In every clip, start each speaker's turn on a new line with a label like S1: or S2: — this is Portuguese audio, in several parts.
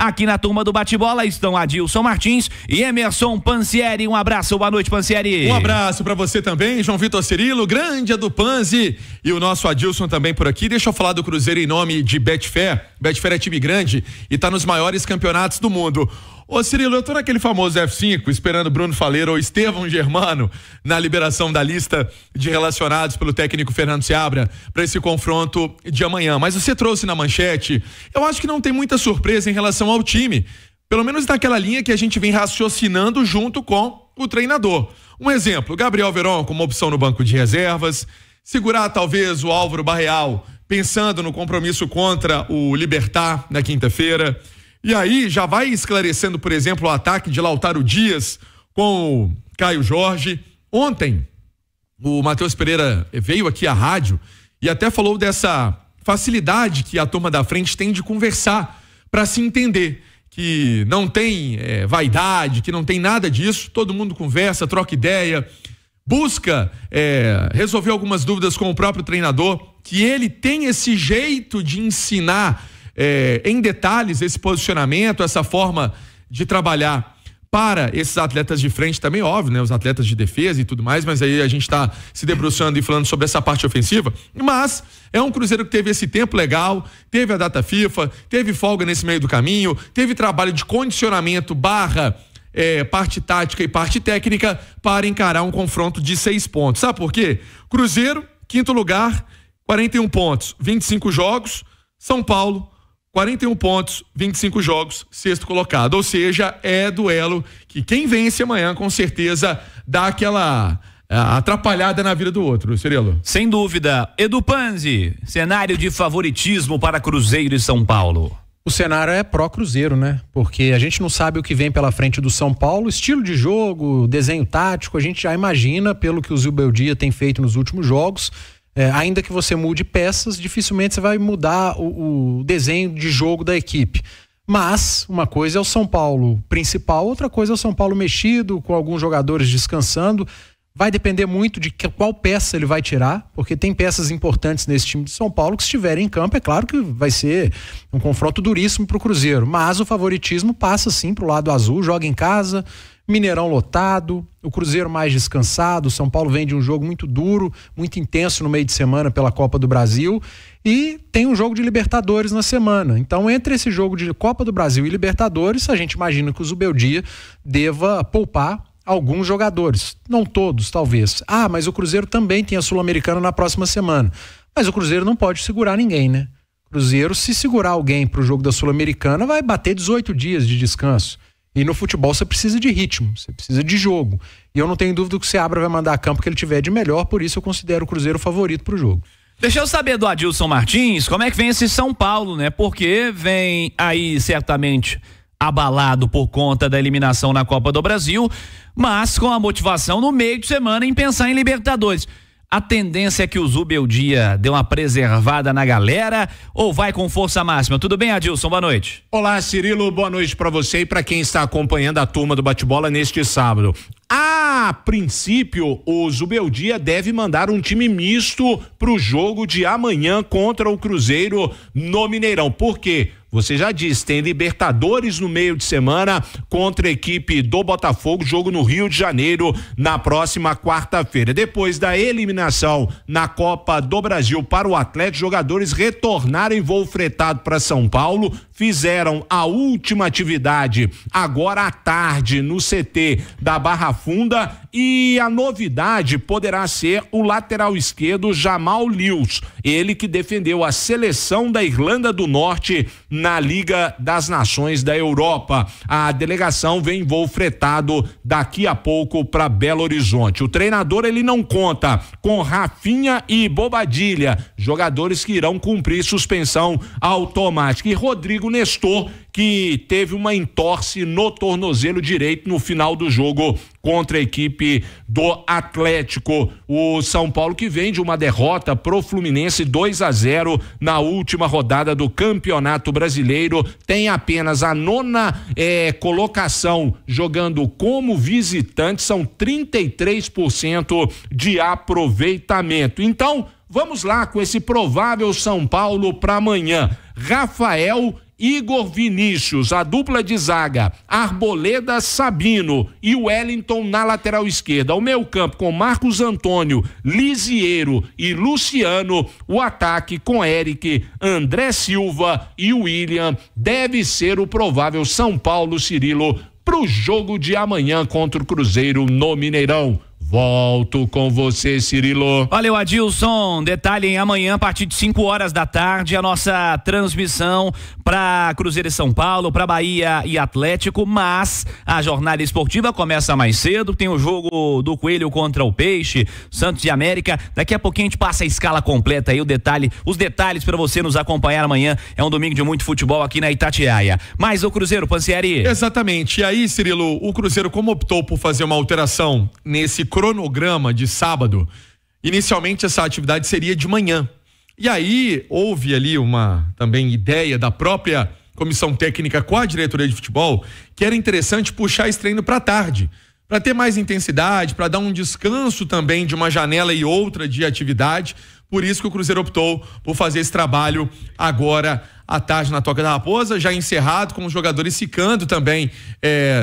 S1: Aqui na turma do bate-bola estão Adilson Martins e Emerson Pansieri. Um abraço, boa noite, Pansieri.
S2: Um abraço pra você também, João Vitor Cirilo, grande Edu Panzi e o nosso Adilson também por aqui. Deixa eu falar do Cruzeiro em nome de Betfair. Betfair é time grande e tá nos maiores campeonatos do mundo. Ô Cirilo, eu tô naquele famoso F5 esperando Bruno Faleiro ou Estevão Germano na liberação da lista de relacionados pelo técnico Fernando Seabra para esse confronto de amanhã. Mas você trouxe na manchete, eu acho que não tem muita surpresa em relação ao time, pelo menos naquela linha que a gente vem raciocinando junto com o treinador. Um exemplo, Gabriel Veron como opção no banco de reservas, segurar talvez o Álvaro Barreal pensando no compromisso contra o Libertad na quinta-feira. E aí já vai esclarecendo, por exemplo, o ataque de Lautaro Dias com o Caio Jorge. Ontem, o Matheus Pereira veio aqui à rádio e até falou dessa facilidade que a turma da frente tem de conversar para se entender. Que não tem vaidade, que não tem nada disso. Todo mundo conversa, troca ideia, busca resolver algumas dúvidas com o próprio treinador, que ele tem esse jeito de ensinar em detalhes esse posicionamento, essa forma de trabalhar para esses atletas de frente também, óbvio, né? Os atletas de defesa e tudo mais, mas aí a gente está se debruçando e falando sobre essa parte ofensiva. Mas é um Cruzeiro que teve esse tempo legal, teve a data FIFA, teve folga nesse meio do caminho, teve trabalho de condicionamento barra parte tática e parte técnica para encarar um confronto de 6 pontos. Sabe por quê? Cruzeiro, 5º lugar, 41 pontos, 25 jogos. São Paulo, 41 pontos, 25 jogos, 6º colocado. Ou seja, é duelo que quem vence amanhã com certeza dá aquela atrapalhada na vida do outro, Cirilo.
S1: Sem dúvida. Edu Panzi, cenário de favoritismo para Cruzeiro e São Paulo.
S3: O cenário é pró-Cruzeiro, né? Porque a gente não sabe o que vem pela frente do São Paulo, estilo de jogo, desenho tático, a gente já imagina pelo que o Zubeldia tem feito nos últimos jogos. Ainda que você mude peças, dificilmente você vai mudar o desenho de jogo da equipe. Mas uma coisa é o São Paulo principal, outra coisa é o São Paulo mexido, com alguns jogadores descansando. Vai depender muito de qual peça ele vai tirar, porque tem peças importantes nesse time de São Paulo que, se estiverem em campo, é claro que vai ser um confronto duríssimo para o Cruzeiro. Mas o favoritismo passa sim para o lado azul, joga em casa, Mineirão lotado, o Cruzeiro mais descansado. O São Paulo vem de um jogo muito duro, muito intenso no meio de semana pela Copa do Brasil e tem um jogo de Libertadores na semana. Então, entre esse jogo de Copa do Brasil e Libertadores, a gente imagina que o Zubeldia deva poupar alguns jogadores, não todos talvez. Mas o Cruzeiro também tem a Sul-Americana na próxima semana. Mas o Cruzeiro não pode segurar ninguém, né? O Cruzeiro, se segurar alguém pro jogo da Sul-Americana, vai bater 18 dias de descanso. E no futebol você precisa de ritmo, você precisa de jogo. E eu não tenho dúvida que o Seabra vai mandar a campo que ele tiver de melhor, por isso eu considero o Cruzeiro favorito pro jogo.
S1: Deixa eu saber do Adilson Martins, como é que vem esse São Paulo, né? Porque vem aí certamente abalado por conta da eliminação na Copa do Brasil, mas com a motivação no meio de semana em pensar em Libertadores. A tendência é que o Zubeldia dê uma preservada na galera ou vai com força máxima? Tudo bem, Adilson? Boa noite.
S4: Olá, Cirilo, boa noite para você e para quem está acompanhando a turma do bate-bola neste sábado. A princípio, o Zubeldia deve mandar um time misto pro jogo de amanhã contra o Cruzeiro no Mineirão. Por quê? Você já disse, tem Libertadores no meio de semana contra a equipe do Botafogo, jogo no Rio de Janeiro na próxima quarta-feira. Depois da eliminação na Copa do Brasil para o Atlético, jogadores retornaram em voo fretado para São Paulo, fizeram a última atividade agora à tarde no CT da Barra Funda e a novidade poderá ser o lateral esquerdo Jamal Lewis, ele que defendeu a seleção da Irlanda do Norte na Liga das Nações da Europa. A delegação vem em voo fretado daqui a pouco para Belo Horizonte. O treinador, ele não conta com Rafinha e Bobadilha, jogadores que irão cumprir suspensão automática, e Rodrigo Nestor, que teve uma entorse no tornozelo direito no final do jogo contra a equipe do Atlético. O São Paulo, que vem de uma derrota pro Fluminense 2-0 na última rodada do Campeonato Brasileiro, tem apenas a 9ª colocação jogando como visitante, são 33% de aproveitamento. Então, Vamos lá com esse provável São Paulo para amanhã. Rafael, Igor Vinícius, a dupla de zaga, Arboleda, Sabino e Wellington na lateral esquerda. O meio campo com Marcos Antônio, Lisiero e Luciano. O ataque com Eric, André Silva e William. Deve ser o provável São Paulo, Cirilo, pro jogo de amanhã contra o Cruzeiro no Mineirão. Volto com você, Cirilo.
S1: Valeu, Adilson. Detalhe, em amanhã, a partir de 5 horas da tarde, a nossa transmissão para Cruzeiro e São Paulo, para Bahia e Atlético, mas a jornada esportiva começa mais cedo, tem o jogo do Coelho contra o Peixe, Santos e América. Daqui a pouquinho a gente passa a escala completa aí, os detalhes para você nos acompanhar amanhã. É um domingo de muito futebol aqui na Itatiaia. Mas o Cruzeiro, Pansieri.
S2: Exatamente. E aí, Cirilo, o Cruzeiro, como optou por fazer uma alteração nesse cronograma de sábado, inicialmente essa atividade seria de manhã. E aí houve ali uma também ideia da própria comissão técnica com a diretoria de futebol que era interessante puxar esse treino para tarde, para ter mais intensidade, para dar um descanso também de uma janela e outra de atividade. Por isso que o Cruzeiro optou por fazer esse trabalho agora à tarde na Toca da Raposa, já encerrado, com os jogadores ficando também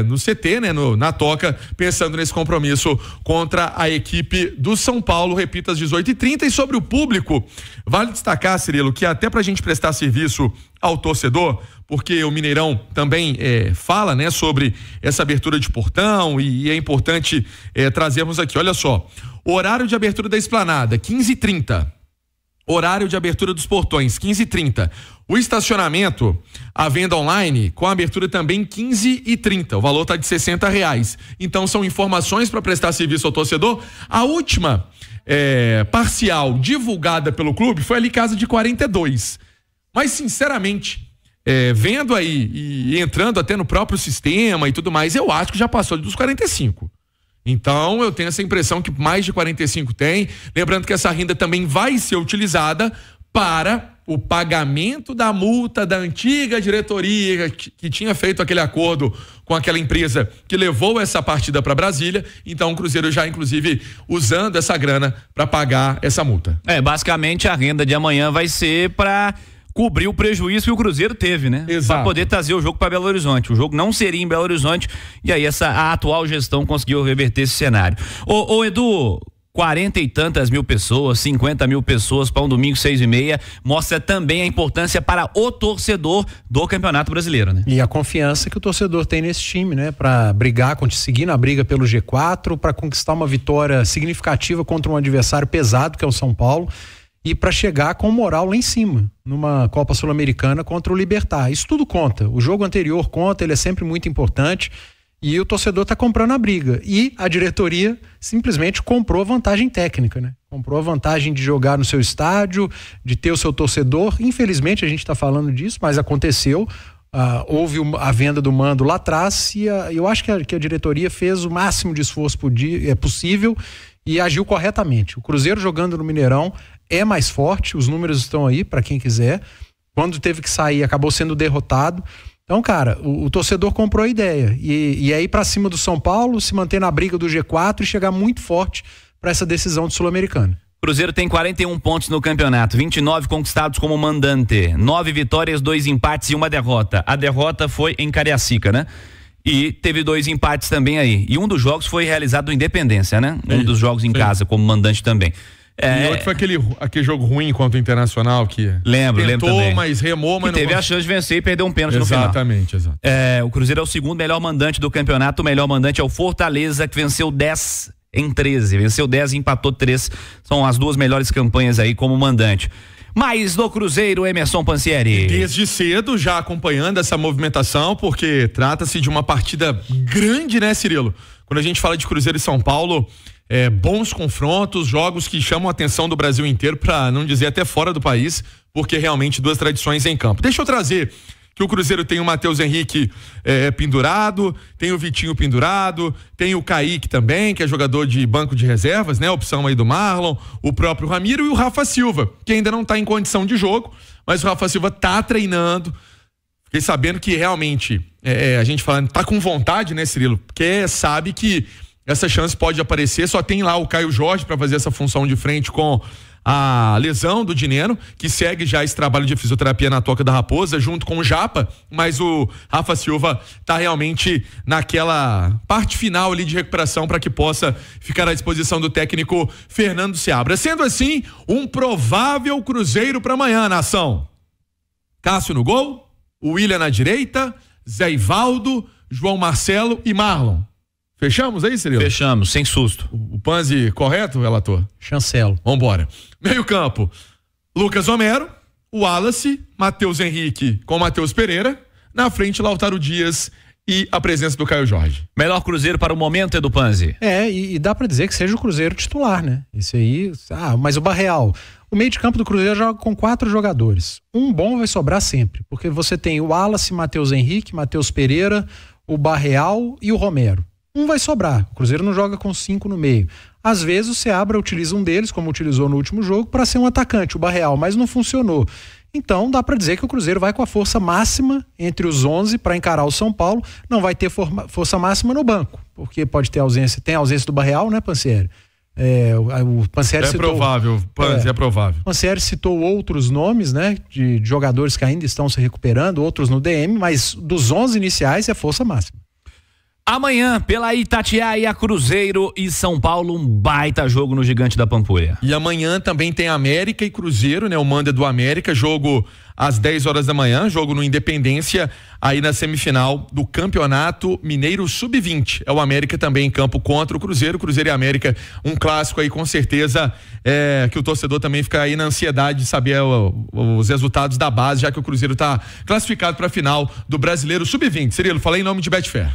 S2: no CT, né, na Toca, pensando nesse compromisso contra a equipe do São Paulo, repito, às 18h30. E sobre o público, vale destacar, Cirilo, que até pra gente prestar serviço ao torcedor, porque o Mineirão também fala, né, sobre essa abertura de portão e é importante trazermos aqui, olha só, horário de abertura da esplanada, 15h30. Horário de abertura dos portões, 15h30. O estacionamento, a venda online, com a abertura também 15h30. O valor está de R$60. Então são informações para prestar serviço ao torcedor. A última parcial divulgada pelo clube foi ali casa de 42. Mas sinceramente, vendo aí e entrando até no próprio sistema e tudo mais, eu acho que já passou dos 45. Então eu tenho essa impressão que mais de 45 tem, lembrando que essa renda também vai ser utilizada para o pagamento da multa da antiga diretoria que tinha feito aquele acordo com aquela empresa que levou essa partida para Brasília. Então o Cruzeiro já inclusive usando essa grana para pagar essa multa.
S1: Basicamente a renda de amanhã vai ser para cobrir o prejuízo que o Cruzeiro teve, né? Para poder trazer o jogo para Belo Horizonte. O jogo não seria em Belo Horizonte e aí a atual gestão conseguiu reverter esse cenário. Ô Edu, 40 e tantas mil pessoas, 50 mil pessoas para um domingo 6h30, mostra também a importância para o torcedor do Campeonato Brasileiro, né?
S3: E a confiança que o torcedor tem nesse time, né? Para brigar, seguir na briga pelo G4, para conquistar uma vitória significativa contra um adversário pesado que é o São Paulo. E para chegar com moral lá em cima, numa Copa Sul-Americana contra o Libertad. Isso tudo conta. O jogo anterior conta, ele é sempre muito importante e o torcedor está comprando a briga. E a diretoria simplesmente comprou a vantagem técnica, né? Comprou a vantagem de jogar no seu estádio, de ter o seu torcedor. Infelizmente a gente está falando disso, mas aconteceu. Houve a venda do mando lá atrás e eu acho que a diretoria fez o máximo de esforço possível e agiu corretamente. O Cruzeiro jogando no Mineirão é mais forte, os números estão aí para quem quiser. Quando teve que sair, acabou sendo derrotado. Então, cara, o torcedor comprou a ideia e aí para cima do São Paulo, se manter na briga do G4 e chegar muito forte para essa decisão do Sul-Americano.
S1: Cruzeiro tem 41 pontos no campeonato, 29 conquistados como mandante, 9 vitórias, 2 empates e 1 derrota. A derrota foi em Cariacica, né? E teve 2 empates também aí. E um dos jogos foi realizado no Independência, né? Um dos jogos em casa, como mandante também.
S2: E outro foi aquele jogo ruim contra o Internacional que
S1: lembro também.
S2: Mas remou, mas
S1: não teve a chance de vencer e perdeu um pênalti no final.
S2: Exatamente.
S1: O Cruzeiro é o segundo melhor mandante do campeonato. O melhor mandante é o Fortaleza, que venceu 10 em 13. Venceu 10 e empatou 3. São as 2 melhores campanhas aí como mandante. Mas no Cruzeiro, Emerson Pansieri.
S2: Desde cedo já acompanhando essa movimentação, porque trata-se de uma partida grande, né, Cirilo? Quando a gente fala de Cruzeiro e São Paulo, bons confrontos, jogos que chamam a atenção do Brasil inteiro, para não dizer até fora do país, porque realmente 2 tradições em campo. Deixa eu trazer que o Cruzeiro tem o Matheus Henrique pendurado, tem o Vitinho pendurado, tem o Kaique também, que é jogador de banco de reservas, né? Opção aí do Marlon, o próprio Ramiro e o Rafa Silva, que ainda não tá em condição de jogo, mas o Rafa Silva tá treinando. Fiquei sabendo que realmente, a gente falando, tá com vontade, né, Cirilo? Porque sabe que essa chance pode aparecer, só tem lá o Caio Jorge para fazer essa função de frente com a lesão do Dineno, que segue já esse trabalho de fisioterapia na Toca da Raposa, junto com o Japa, mas o Rafa Silva tá realmente naquela parte final ali de recuperação para que possa ficar à disposição do técnico Fernando Seabra. Sendo assim, um provável Cruzeiro para amanhã, nação. Cássio no gol, o William na direita, Zé Ivaldo, João Marcelo e Marlon. Fechamos aí, Cirilo?
S1: Fechamos, sem susto.
S2: O Panzi correto, relator?
S3: Chancelo.
S2: Vambora. Meio campo, Lucas Homero, o Wallace, Matheus Henrique com Matheus Pereira, na frente Lautaro Dias e a presença do Caio Jorge.
S1: Melhor Cruzeiro para o momento, Edu Panzi.
S3: E dá pra dizer que seja o Cruzeiro titular, né? Isso aí, mas o Barreal, o meio de campo do Cruzeiro joga com 4 jogadores. Um bom vai sobrar sempre, porque você tem o Wallace, Matheus Henrique, Matheus Pereira, o Barreal e o Romero. Um vai sobrar. O Cruzeiro não joga com 5 no meio. Às vezes o Seabra utiliza um deles, como utilizou no último jogo, para ser um atacante, o Barreal, mas não funcionou. Então dá para dizer que o Cruzeiro vai com a força máxima entre os 11 para encarar o São Paulo. Não vai ter força máxima no banco, porque pode ter ausência. Tem a ausência do Barreal, né, Pansieri? O Pansieri citou,
S2: provável, Panzi, é provável.
S3: O Pansieri citou outros nomes, né, de jogadores que ainda estão se recuperando, outros no DM, mas dos 11 iniciais é força máxima.
S1: Amanhã, pela Itatiaia, Cruzeiro e São Paulo, um baita jogo no Gigante da Pampulha.
S2: E amanhã também tem América e Cruzeiro, né? O manda do América, jogo às 10 horas da manhã, jogo no Independência, aí na semifinal do Campeonato Mineiro Sub-20. É o América também em campo contra o Cruzeiro e América, um clássico aí com certeza, que o torcedor também fica aí na ansiedade de saber os resultados da base, já que o Cruzeiro tá classificado para a final do Brasileiro Sub-20. Cirilo, falei em nome de Betfair.